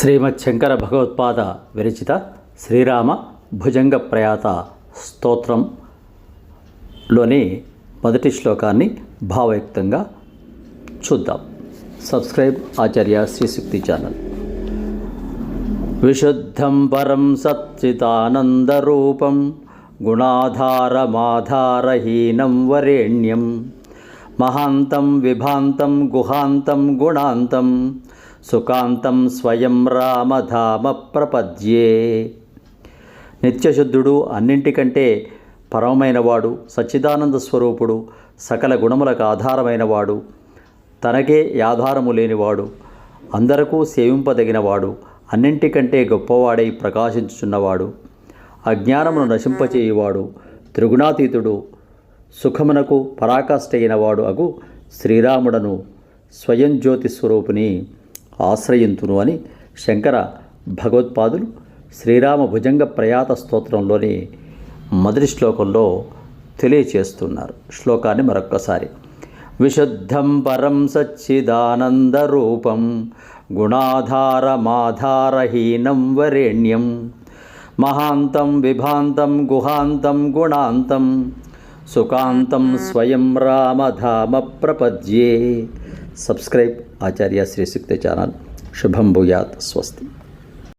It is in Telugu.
శ్రీమద్ శంకర భగవత్పాద విరచిత శ్రీరామ భుజంగ ప్రయాత స్తోత్రంలోని మొదటి శ్లోకాన్ని భావయుక్తంగా చూద్దాం. సబ్స్క్రైబ్ ఆచార్య శ్రీశక్తి ఛానల్. విశుద్ధం పరం సచ్చిదానందరూపం గుణాధారమాధారహీనం వరేణ్యం మహాంతం విభాంతం గుహాంతం గుణాంతం సుకాంతం స్వయం రామధామ ప్రపద్యే. నిత్యశుద్ధుడు, అన్నింటికంటే పరమమైనవాడు, సచ్చిదానంద స్వరూపుడు, సకల గుణములకు ఆధారమైనవాడు, తనకే ఆధారము లేనివాడు, అందరకు సేవింపదగినవాడు, అన్నింటికంటే గొప్పవాడై ప్రకాశించుచున్నవాడు, అజ్ఞానమును నశింపచేయువాడు, త్రిగుణాతీతుడు, సుఖమునకు పరాకాష్ఠైనవాడు అగు శ్రీరాముడను స్వయం జ్యోతి స్వరూపుని ఆశ్రయింతును అని శంకర భగవత్పాదులు శ్రీరామ భుజంగ ప్రయాత స్తోత్రంలోని మొదటి శ్లోకంలో తెలియచేస్తున్నారు. శ్లోకాన్ని మరొక్కసారి. విశుద్ధం పరం సచ్చిదానందరూపం గుణాధారమాధారహీనం వరేణ్యం మహాంతం విభాంతం గుహాంతం గుణాంతం సుకాంతం స్వయం రామధామ ప్రపద్యే. సబ్స్క్రైబ్ ఆచార్య శ్రీశక్తి ఛానల్. శుభం భూయాత్. స్వస్తి.